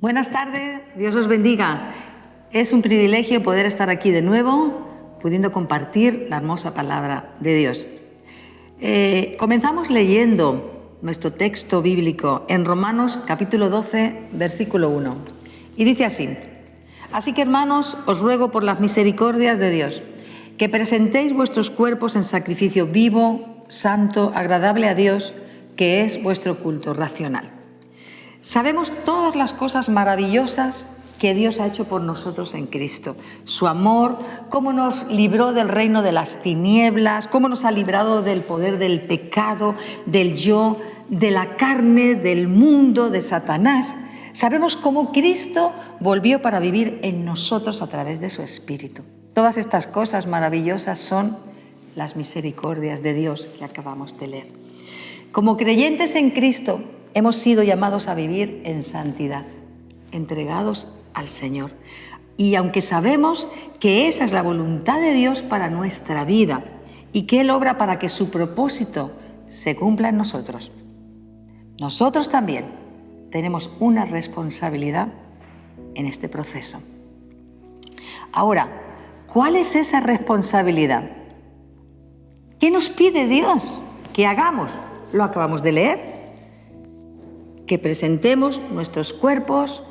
Buenas tardes, Dios os bendiga. Es un privilegio poder estar aquí de nuevo, pudiendo compartir la hermosa palabra de Dios. Comenzamos leyendo nuestro texto bíblico en Romanos capítulo 12, versículo 1. Y dice así: Así que, hermanos, os ruego por las misericordias de Dios, que presentéis vuestros cuerpos en sacrificio vivo, santo, agradable a Dios, que es vuestro culto racional. Sabemos todas las cosas maravillosas que Dios ha hecho por nosotros en Cristo. Su amor, cómo nos libró del reino de las tinieblas, cómo nos ha librado del poder del pecado, del yo, de la carne, del mundo, de Satanás. Sabemos cómo Cristo volvió para vivir en nosotros a través de su Espíritu. Todas estas cosas maravillosas son las misericordias de Dios que acabamos de leer. Como creyentes en Cristo, hemos sido llamados a vivir en santidad, entregados al Señor. Y aunque sabemos que esa es la voluntad de Dios para nuestra vida y que Él obra para que su propósito se cumpla en nosotros, nosotros también tenemos una responsabilidad en este proceso. Ahora, ¿cuál es esa responsabilidad? ¿Qué nos pide Dios que hagamos? Lo acabamos de leer. Que presentemos nuestros cuerpos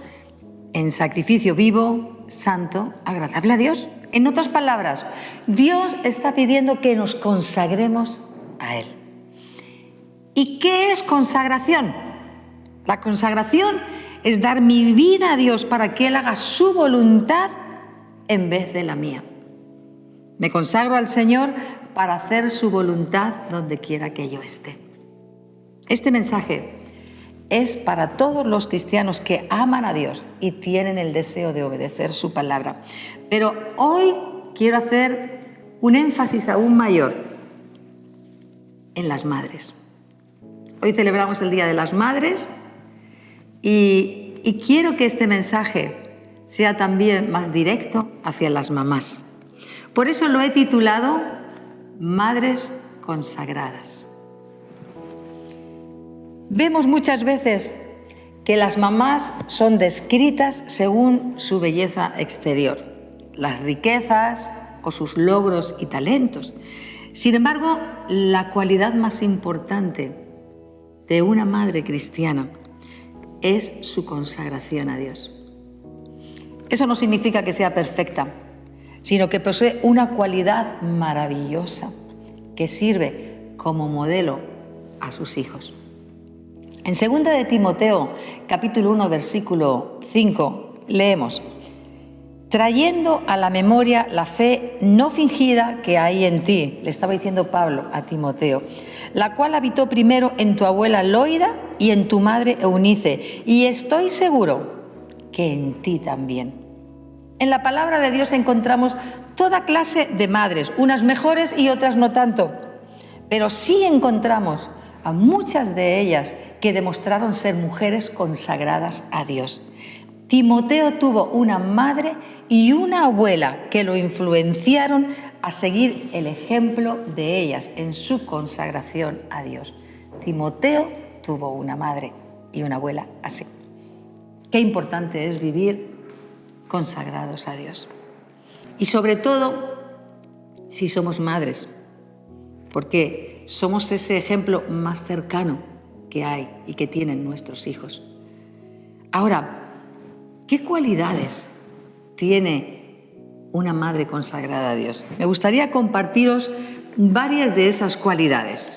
en sacrificio vivo, santo, agradable a Dios. En otras palabras, Dios está pidiendo que nos consagremos a Él. ¿Y qué es consagración? La consagración es dar mi vida a Dios para que Él haga su voluntad en vez de la mía. Me consagro al Señor para hacer su voluntad donde quiera que yo esté. Este mensaje es para todos los cristianos que aman a Dios y tienen el deseo de obedecer su palabra. Pero hoy quiero hacer un énfasis aún mayor en las madres. Hoy celebramos el Día de las Madres y quiero que este mensaje sea también más directo hacia las mamás. Por eso lo he titulado Madres Consagradas. Vemos muchas veces que las mamás son descritas según su belleza exterior, las riquezas o sus logros y talentos. Sin embargo, la cualidad más importante de una madre cristiana es su consagración a Dios. Eso no significa que sea perfecta, sino que posee una cualidad maravillosa que sirve como modelo a sus hijos. En 2 de Timoteo, capítulo 1, versículo 5, leemos: trayendo a la memoria la fe no fingida que hay en ti, le estaba diciendo Pablo a Timoteo, la cual habitó primero en tu abuela Loida y en tu madre Eunice, y estoy seguro que en ti también. En la palabra de Dios encontramos toda clase de madres, unas mejores y otras no tanto, pero sí encontramos a muchas de ellas que demostraron ser mujeres consagradas a Dios. Timoteo tuvo una madre y una abuela que lo influenciaron a seguir el ejemplo de ellas en su consagración a Dios. Timoteo tuvo una madre y una abuela así. Qué importante es vivir consagrados a Dios. Y sobre todo, si somos madres, porque somos ese ejemplo más cercano que hay y que tienen nuestros hijos. Ahora, ¿qué cualidades tiene una madre consagrada a Dios? Me gustaría compartiros varias de esas cualidades.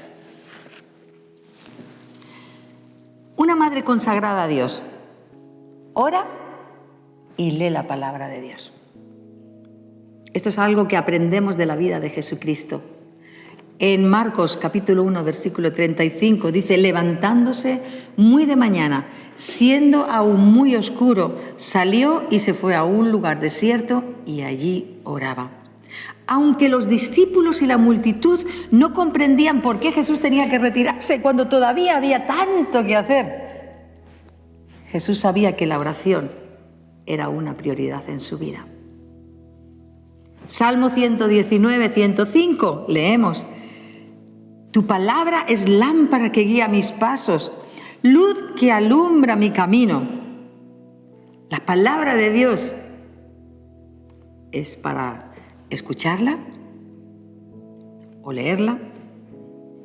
Una madre consagrada a Dios ora y lee la palabra de Dios. Esto es algo que aprendemos de la vida de Jesucristo. En Marcos capítulo 1, versículo 35, dice: levantándose muy de mañana, siendo aún muy oscuro, salió y se fue a un lugar desierto y allí oraba. Aunque los discípulos y la multitud no comprendían por qué Jesús tenía que retirarse cuando todavía había tanto que hacer, Jesús sabía que la oración era una prioridad en su vida. Salmo 119, 105, leemos: tu palabra es lámpara que guía mis pasos, luz que alumbra mi camino. La palabra de Dios es para escucharla o leerla,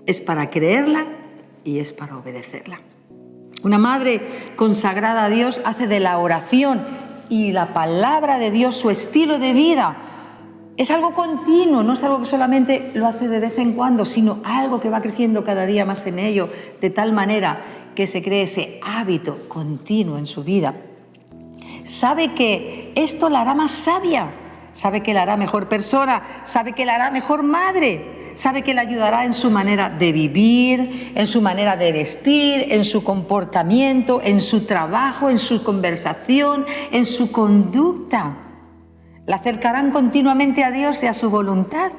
es para creerla y es para obedecerla. Una madre consagrada a Dios hace de la oración y la palabra de Dios su estilo de vida. Es algo continuo, no es algo que solamente lo hace de vez en cuando, sino algo que va creciendo cada día más en ello, de tal manera que se cree ese hábito continuo en su vida. Sabe que esto la hará más sabia, sabe que la hará mejor persona, sabe que la hará mejor madre, sabe que la ayudará en su manera de vivir, en su manera de vestir, en su comportamiento, en su trabajo, en su conversación, en su conducta. La acercarán continuamente a Dios y a su voluntad.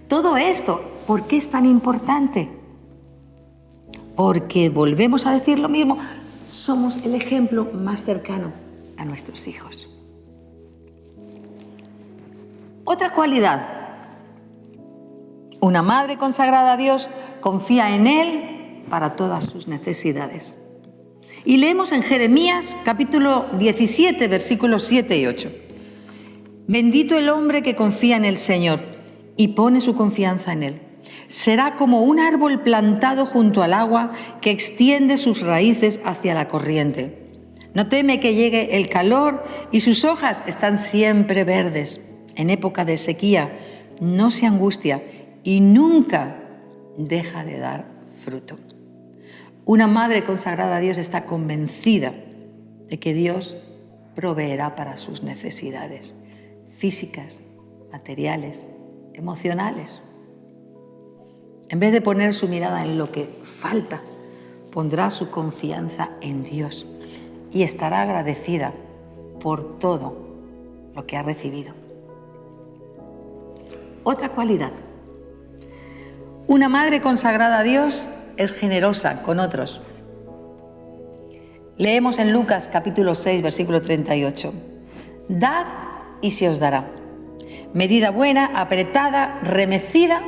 Todo esto, ¿por qué es tan importante? Porque volvemos a decir lo mismo, somos el ejemplo más cercano a nuestros hijos. Otra cualidad. Una madre consagrada a Dios confía en Él para todas sus necesidades. Y leemos en Jeremías capítulo 17, versículos 7 y 8. Bendito el hombre que confía en el Señor y pone su confianza en Él. Será como un árbol plantado junto al agua que extiende sus raíces hacia la corriente. No teme que llegue el calor y sus hojas están siempre verdes. En época de sequía no se angustia y nunca deja de dar fruto. Una madre consagrada a Dios está convencida de que Dios proveerá para sus necesidades físicas, materiales, emocionales. En vez de poner su mirada en lo que falta, pondrá su confianza en Dios y estará agradecida por todo lo que ha recibido. Otra cualidad. Una madre consagrada a Dios es generosa con otros. Leemos en Lucas capítulo 6, versículo 38. Dad y se os dará. Medida buena, apretada, remecida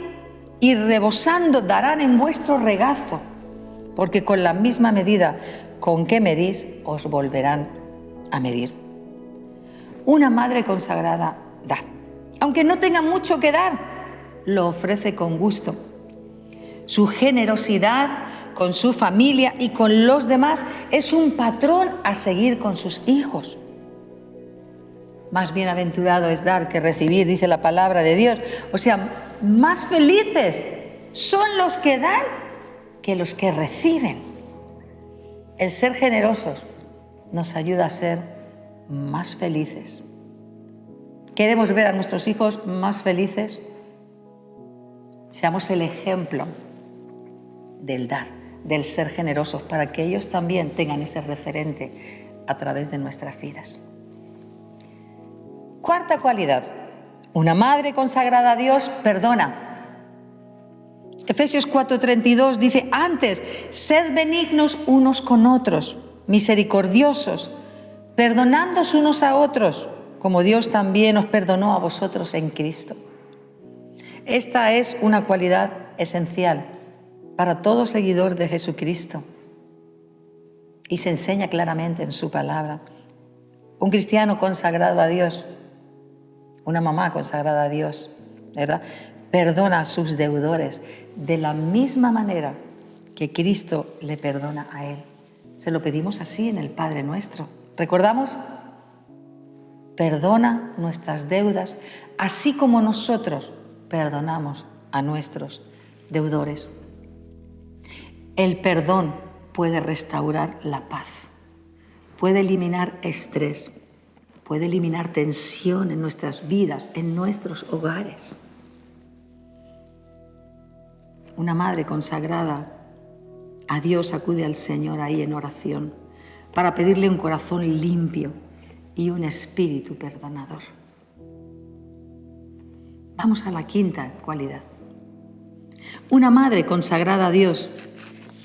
y rebosando darán en vuestro regazo, porque con la misma medida con que medís os volverán a medir. Una madre consagrada da. Aunque no tenga mucho que dar, lo ofrece con gusto. Su generosidad con su familia y con los demás es un patrón a seguir con sus hijos. Más bienaventurado es dar que recibir, dice la palabra de Dios. O sea, más felices son los que dan que los que reciben. El ser generosos nos ayuda a ser más felices. ¿Queremos ver a nuestros hijos más felices? Seamos el ejemplo del dar, del ser generosos, para que ellos también tengan ese referente a través de nuestras vidas. Cuarta cualidad. Una madre consagrada a Dios perdona. Efesios 4:32 dice, antes, sed benignos unos con otros, misericordiosos, perdonándoos unos a otros, como Dios también os perdonó a vosotros en Cristo. Esta es una cualidad esencial para todo seguidor de Jesucristo y se enseña claramente en su palabra. Un cristiano consagrado a Dios, una mamá consagrada a Dios, ¿verdad?, perdona a sus deudores de la misma manera que Cristo le perdona a él. Se lo pedimos así en el Padre Nuestro. ¿Recordamos? Perdona nuestras deudas, así como nosotros perdonamos a nuestros deudores. El perdón puede restaurar la paz, puede eliminar estrés, puede eliminar tensión en nuestras vidas, en nuestros hogares. Una madre consagrada a Dios acude al Señor ahí en oración para pedirle un corazón limpio y un espíritu perdonador. Vamos a la quinta cualidad. Una madre consagrada a Dios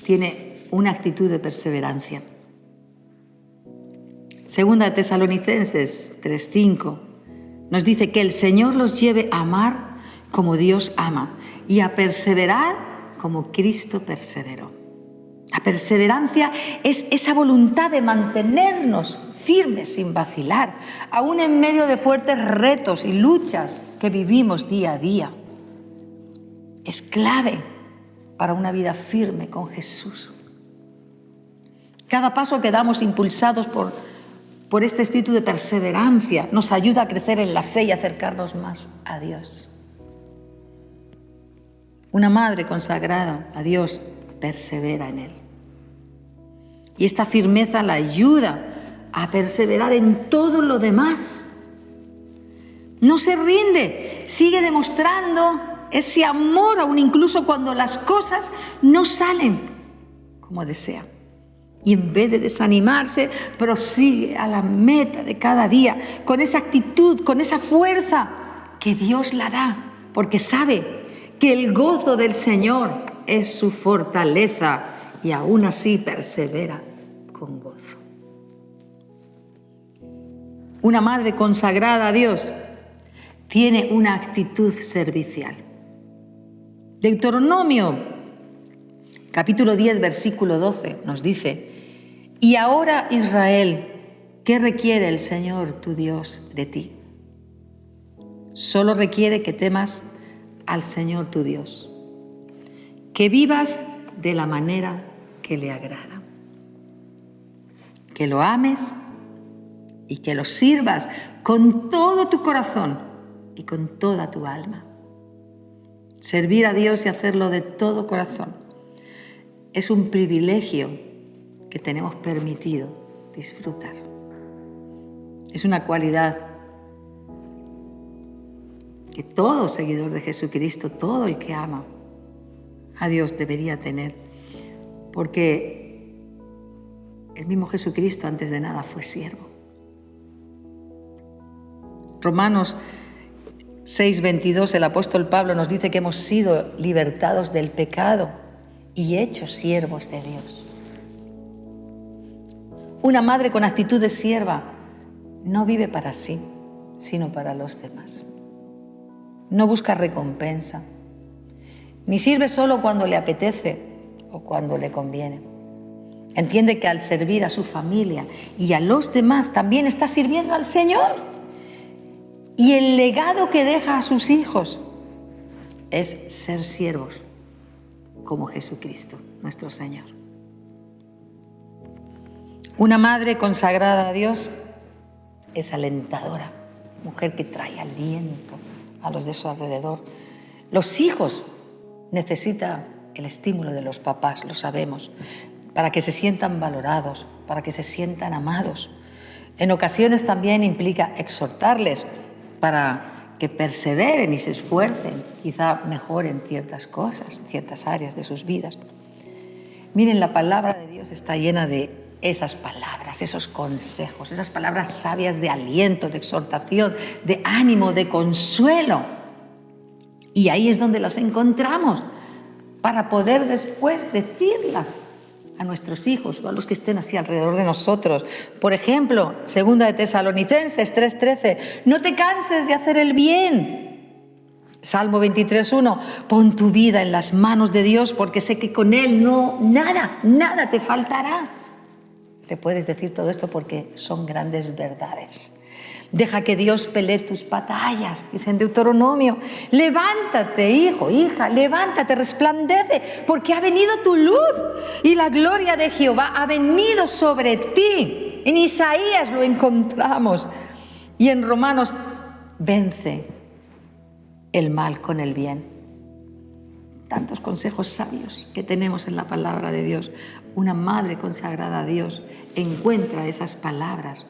tiene una actitud de perseverancia. Segunda de Tesalonicenses 3:5 nos dice que el Señor los lleve a amar como Dios ama y a perseverar como Cristo perseveró. La perseverancia es esa voluntad de mantenernos firmes sin vacilar, aún en medio de fuertes retos y luchas que vivimos día a día. Es clave para una vida firme con Jesús. Cada paso que damos impulsados por este espíritu de perseverancia nos ayuda a crecer en la fe y acercarnos más a Dios. Una madre consagrada a Dios persevera en Él. Y esta firmeza la ayuda a perseverar en todo lo demás. No se rinde, sigue demostrando ese amor aún incluso cuando las cosas no salen como desea. Y en vez de desanimarse, prosigue a la meta de cada día con esa actitud, con esa fuerza que Dios la da, porque sabe que el gozo del Señor es su fortaleza y aún así persevera con gozo. Una madre consagrada a Dios tiene una actitud servicial. Deuteronomio, capítulo 10, versículo 12, nos dice: y ahora, Israel, ¿qué requiere el Señor tu Dios de ti? Solo requiere que temas al Señor tu Dios, que vivas de la manera que le agrada, que lo ames y que lo sirvas con todo tu corazón y con toda tu alma. Servir a Dios y hacerlo de todo corazón es un privilegio que tenemos permitido disfrutar. Es una cualidad que todo seguidor de Jesucristo, todo el que ama a Dios debería tener, porque el mismo Jesucristo antes de nada fue siervo. Romanos 6:22, el apóstol Pablo nos dice que hemos sido libertados del pecado y hechos siervos de Dios. Una madre con actitud de sierva no vive para sí, sino para los demás. No busca recompensa, ni sirve solo cuando le apetece o cuando le conviene. Entiende que al servir a su familia y a los demás también está sirviendo al Señor. Y el legado que deja a sus hijos es ser siervos como Jesucristo, nuestro Señor. Una madre consagrada a Dios es alentadora, mujer que trae aliento a los de su alrededor. Los hijos necesitan el estímulo de los papás, lo sabemos, para que se sientan valorados, para que se sientan amados. En ocasiones también implica exhortarles para que perseveren y se esfuercen, quizá mejoren ciertas cosas, ciertas áreas de sus vidas. Miren, la palabra de Dios está llena de esas palabras, esos consejos, esas palabras sabias de aliento, de exhortación, de ánimo, de consuelo. Y ahí es donde las encontramos para poder después decirlas a nuestros hijos o a los que estén así alrededor de nosotros. Por ejemplo, 2 de Tesalonicenses 3:13, no te canses de hacer el bien. Salmo 23:1, pon tu vida en las manos de Dios porque sé que con Él nada te faltará. Te puedes decir todo esto porque son grandes verdades. Deja que Dios pelee tus batallas, dice en Deuteronomio. Levántate, hijo, hija, levántate, resplandece, porque ha venido tu luz y la gloria de Jehová ha venido sobre ti. En Isaías lo encontramos. Y en Romanos, vence el mal con el bien. Tantos consejos sabios que tenemos en la palabra de Dios. Una madre consagrada a Dios encuentra esas palabras,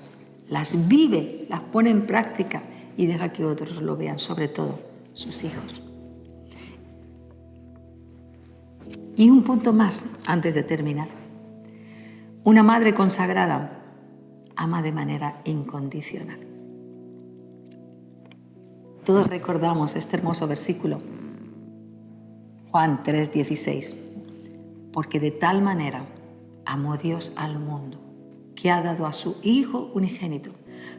las vive, las pone en práctica y deja que otros lo vean, sobre todo sus hijos. Y un punto más antes de terminar. Una madre consagrada ama de manera incondicional. Todos recordamos este hermoso versículo, Juan 3:16, porque de tal manera amó Dios al mundo, que ha dado a su Hijo unigénito,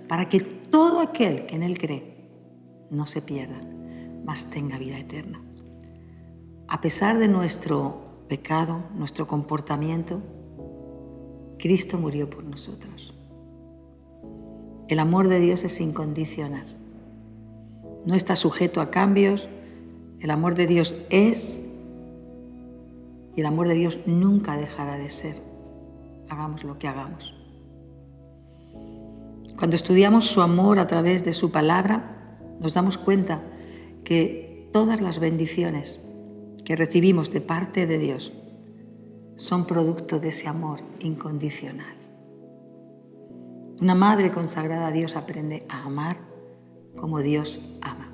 para que todo aquel que en Él cree no se pierda, mas tenga vida eterna. A pesar de nuestro pecado, nuestro comportamiento, Cristo murió por nosotros. El amor de Dios es incondicional. No está sujeto a cambios. El amor de Dios es, y el amor de Dios nunca dejará de ser. Hagamos lo que hagamos. Cuando estudiamos su amor a través de su palabra, nos damos cuenta que todas las bendiciones que recibimos de parte de Dios son producto de ese amor incondicional. Una madre consagrada a Dios aprende a amar como Dios ama.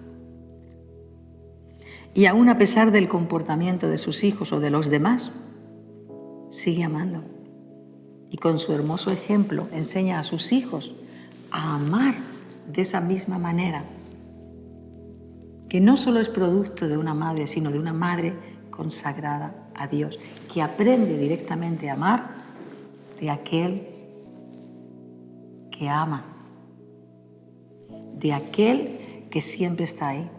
Y aún a pesar del comportamiento de sus hijos o de los demás, sigue amando. Y con su hermoso ejemplo enseña a sus hijos a amar de esa misma manera, que no solo es producto de una madre, sino de una madre consagrada a Dios, que aprende directamente a amar de aquel que ama, de aquel que siempre está ahí,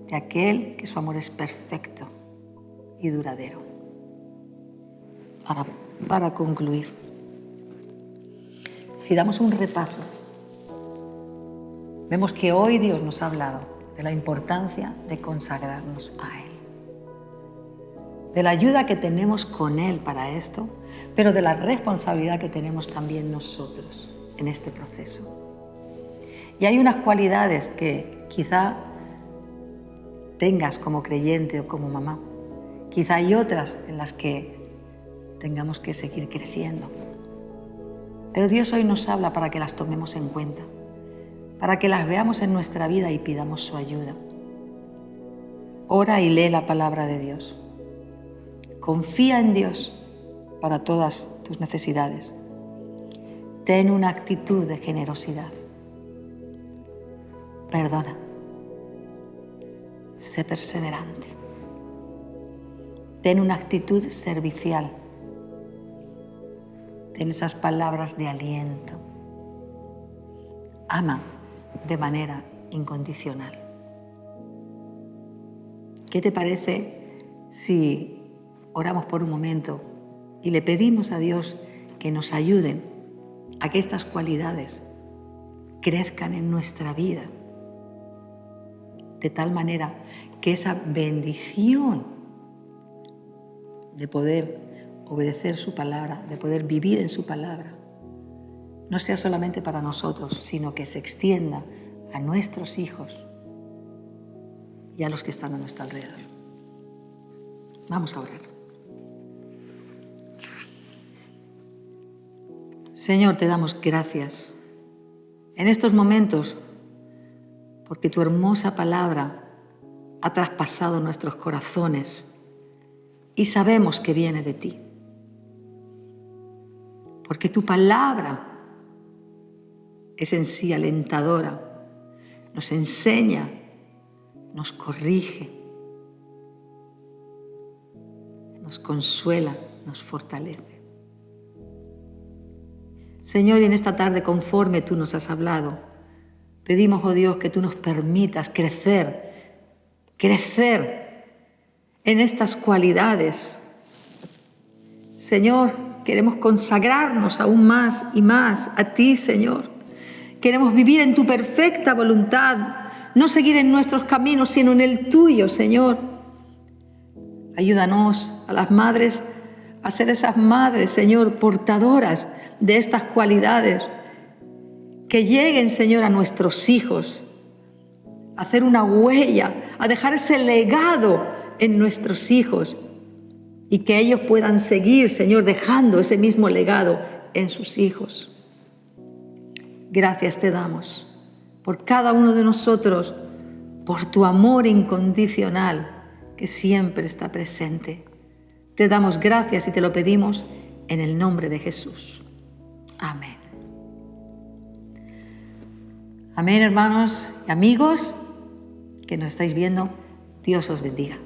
de aquel que su amor es perfecto y duradero. Para concluir, si damos un repaso, vemos que hoy Dios nos ha hablado de la importancia de consagrarnos a Él, de la ayuda que tenemos con Él para esto, pero de la responsabilidad que tenemos también nosotros en este proceso. Y hay unas cualidades que quizá tengas como creyente o como mamá. Quizá hay otras en las que tengamos que seguir creciendo. Pero Dios hoy nos habla para que las tomemos en cuenta, para que las veamos en nuestra vida y pidamos su ayuda. Ora y lee la palabra de Dios. Confía en Dios para todas tus necesidades. Ten una actitud de generosidad. Perdona. Sé perseverante. Ten una actitud servicial. Ten esas palabras de aliento. Ama de manera incondicional. ¿Qué te parece si oramos por un momento y le pedimos a Dios que nos ayude a que estas cualidades crezcan en nuestra vida, de tal manera que esa bendición de poder obedecer su palabra, de poder vivir en su palabra, no sea solamente para nosotros, sino que se extienda a nuestros hijos y a los que están a nuestro alrededor? Vamos a orar. Señor, te damos gracias en estos momentos porque tu hermosa palabra ha traspasado nuestros corazones y sabemos que viene de ti. Porque tu palabra es en sí alentadora, nos enseña, nos corrige, nos consuela, nos fortalece. Señor, y en esta tarde, conforme tú nos has hablado, pedimos, oh Dios, que tú nos permitas crecer en estas cualidades. Señor, queremos consagrarnos aún más y más a ti, Señor. Queremos vivir en tu perfecta voluntad, no seguir en nuestros caminos, sino en el tuyo, Señor. Ayúdanos a las madres a ser esas madres, Señor, portadoras de estas cualidades, que lleguen, Señor, a nuestros hijos, a hacer una huella, a dejar ese legado en nuestros hijos y que ellos puedan seguir, Señor, dejando ese mismo legado en sus hijos. Gracias te damos por cada uno de nosotros, por tu amor incondicional que siempre está presente. Te damos gracias y te lo pedimos en el nombre de Jesús. Amén. Amén, hermanos y amigos que nos estáis viendo. Dios os bendiga.